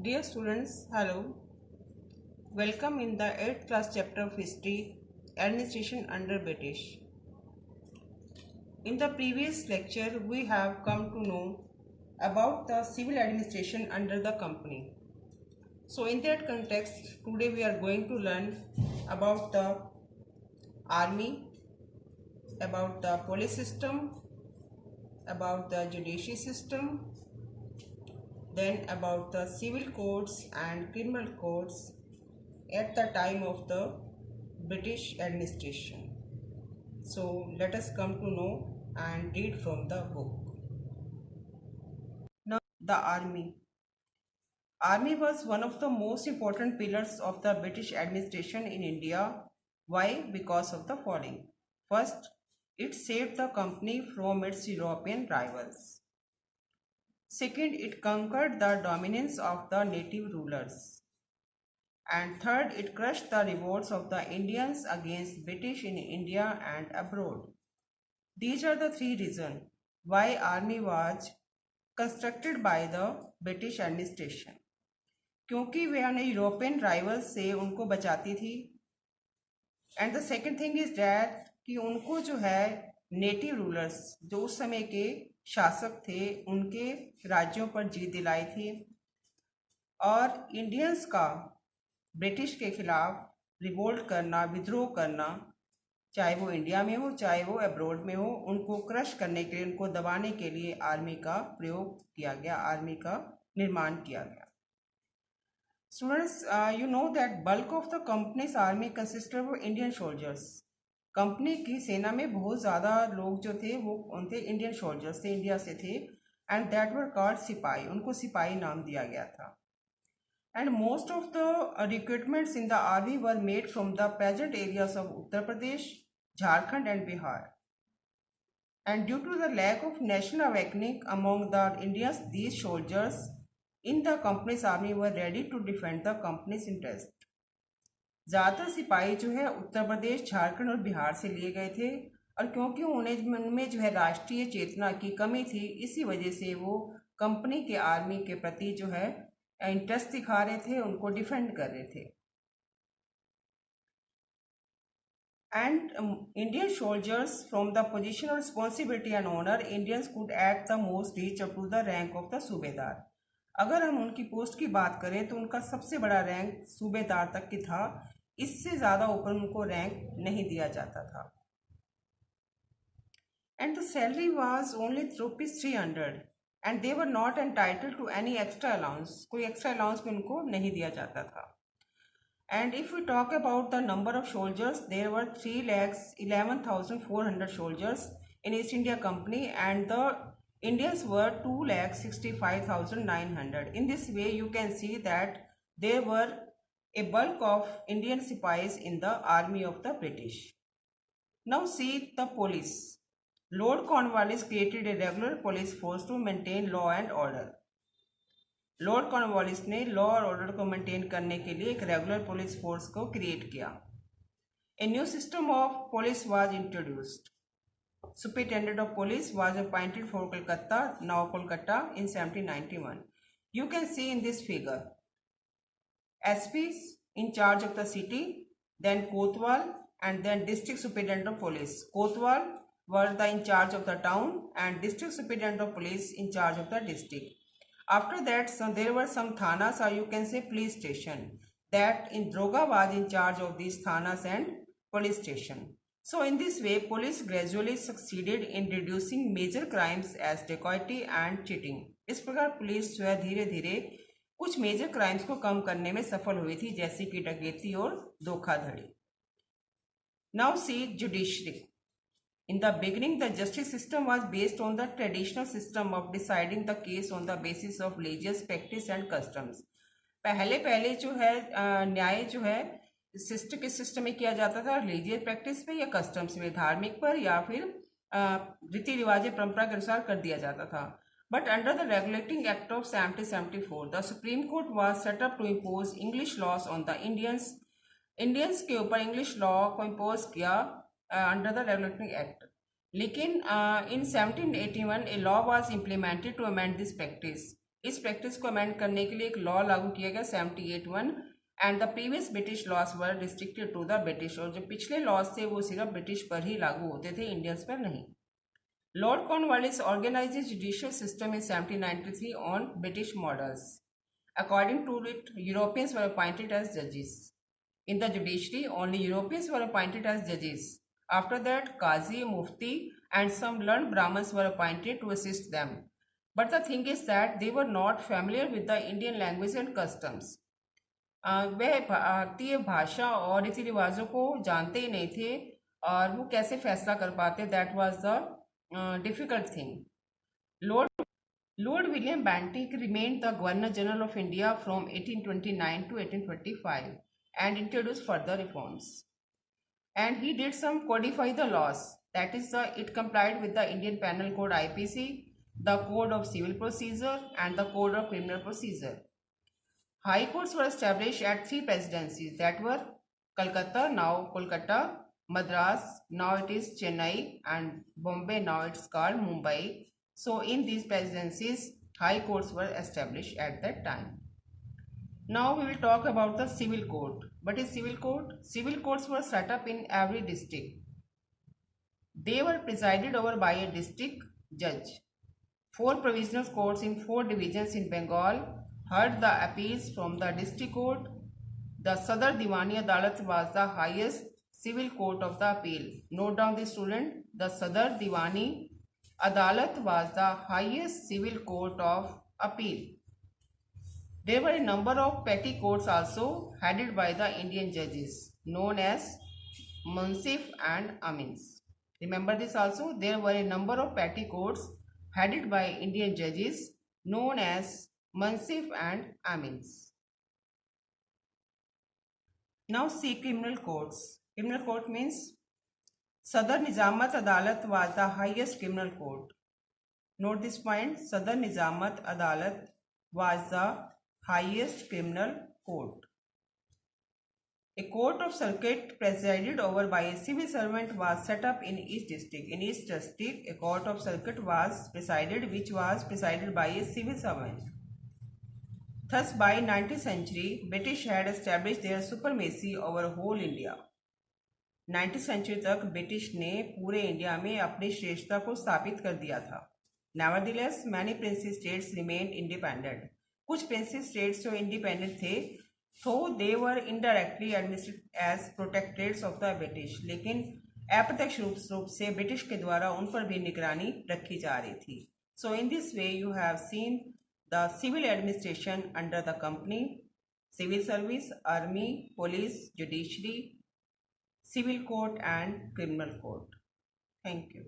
Dear students, hello. Welcome in the 8th class chapter of History, Administration under British. In the previous lecture, we have come to know about the civil administration under the company. So in that context, today we are going to learn about the army, about the police system, about the judiciary system, then about the civil courts and criminal courts at the time of the British administration. So let us come to know and read from the book. Now, the army. Army was one of the most important pillars of the British administration in India. Why? Because of the following. First, it saved the company from its European rivals. Second, it conquered the dominance of the native rulers. And third, it crushed the revolts of the Indians against British in India and abroad. These are the three reasons why army was constructed by the British administration. क्योंकि वे अपने European rivals से उनको बचाती थी. And the second thing is that कि उनको जो है नेटिव रूलर्स जो उस समय के शासक थे उनके राज्यों पर जीत दिलाई थी. और इंडियंस का ब्रिटिश के खिलाफ रिवोल्ट करना, विद्रोह करना, चाहे वो इंडिया में हो चाहे वो अब्रॉड में हो, उनको क्रश करने के लिए, उनको दबाने के लिए आर्मी का प्रयोग किया गया, आर्मी का निर्माण किया गया. Students, you know that bulk of the companies army consisted of Indian soldiers. Company की सेना में बहुत ज़्यादा लोग जो थे वो उनके इंडियन सोल्जर्स थे, इंडिया से थे. एंड दैट वर कॉल्ड सिपाही. उनको सिपाही नाम दिया गया था. And most of the recruitments in the army were made from the present areas of Uttar Pradesh, Jharkhand and Bihar. And due to the lack of national awakening among the Indians, these soldiers in the company's army were ready to defend the company's interest. ज़्यादातर सिपाही जो है उत्तर प्रदेश, झारखंड और बिहार से लिए गए थे. और क्योंकि उनमें जो है राष्ट्रीय चेतना की कमी थी, इसी वजह से वो कंपनी के आर्मी के प्रति जो है इंटरेस्ट दिखा रहे थे, उनको डिफेंड कर रहे थे. And Indian soldiers from the position of responsibility and honour, Indians could at the most reach up to the rank of the subedar. अगर हम उनकी पोस्ट की बात करें तो उनका सबसे बड़ा रैंक सूबेदार तक की था. इससे ज़्यादा ऊपर उनको रैंक नहीं दिया जाता था. And the salary was only ₹300 and they were not entitled to any extra allowance. कोई extra allowance भी उनको नहीं दिया जाता था. And if we talk about the number of soldiers, there were 3,11,400 soldiers in East India Company and the Indians were 2,65,900. In this way, you can see that there were a bulk of Indian sipais in the army of the British. Now see the police. Lord Cornwallis created a regular police force to maintain law and order. Lord Cornwallis ने law और order को maintain करने के लिए एक regular police force को create किया. A new system of police was introduced. Superintendent of police was appointed for Calcutta, now Kolkata, in 1791. You can see in this figure SPs in charge of the city, then Kotwal, and then district superintendent of police. Kotwal were in charge of the town and district superintendent of police in charge of the district. After that, there were some thanas, or you can say police station, that in Droga was in charge of these thanas and police station. So in this way, police gradually succeeded in reducing major crimes as dacoity and cheating. इस प्रकार police जो है धीरे धीरे कुछ major crimes को कम करने में सफल हुई थी, जैसे कि डकैती और धोखाधड़ी. Now see judiciary. In the beginning, the justice system was based on the traditional system of deciding the case on the basis of religious practice and customs. पहले जो है न्याय जो है किस सिस्टम में किया जाता था, रिलीजियस प्रैक्टिस पे या कस्टम्स में, धार्मिक पर या फिर रीति रिवाज परंपरा के अनुसार कर दिया जाता था. But under the regulating act of 1774 the supreme court was set up to impose English laws on the Indians. Indians के ऊपर इंग्लिश लॉ को इम्पोज किया under the regulating act. लेकिन in 1781 a law was implemented to amend this practice. इस practice को amend करने के लिए एक लॉ लागू किया गया 78(1) and the previous British laws were restricted to the British, और जो पिछले लॉज थे वो सिर्फ ब्रिटिश पर ही लागू होते थे, इंडियंस पर नहीं। Lord Cornwallis organized the judicial system in 1793 on British models. According to it, Europeans were appointed as judges. In the judiciary, only Europeans were appointed as judges. After that, Qazi, Mufti, and some learned Brahmins were appointed to assist them. But the thing is that they were not familiar with the Indian language and customs. वह भारतीय भाषा और रीति रिवाजों को जानते ही नहीं थे, और वो कैसे फैसला कर पाते, that was the difficult thing. Lord William Bentinck remained the Governor General of India from 1829 to 1835 and introduced further reforms. And he did some codify the laws. That is, it complied with the Indian Penal Code (IPC), the Code of Civil Procedure, and the Code of Criminal Procedure. High courts were established at 3 presidencies, that were Calcutta, now Kolkata, Madras, now it is Chennai, and Bombay, now it's called Mumbai. So in these presidencies, high courts were established at that time. Now we will talk about the civil court. What is civil court? Civil courts were set up in every district. They were presided over by a district judge. 4 provisional courts in 4 divisions in Bengal heard the appeals from the district court. The Sadar Diwani Adalat was the highest civil court of the appeal. Note down this, student. The Sadar Diwani Adalat was the highest civil court of appeal. There were a number of petty courts also headed by the Indian judges known as Munsif and Amins. Remember this also. There were a number of petty courts headed by Indian judges known as Munsif and Amins. Now see criminal courts. Criminal court means Sadar Nizamat Adalat was the highest criminal court. Note this point. Sadar Nizamat Adalat was the highest criminal court. A court of circuit presided over by a civil servant was set up in each district. In each district, a court of circuit was presided, which was presided by a civil servant. Thus, by 19th century, British had established their supremacy over whole India. 19th century तक British ने पूरे India में अपनी श्रेष्ठता को स्थापित कर दिया था. Nevertheless, many princely states remained independent. कुछ princely states जो independent थे, though they were indirectly administered as protectorates of the British, लेकिन अप्रत्यक्ष रूप से ब्रिटिश के द्वारा उन पर भी निगरानी रखी जा रही थी. So in this way, you have seen the civil administration under the company, civil service, army, police, judiciary, civil court and criminal court. Thank you.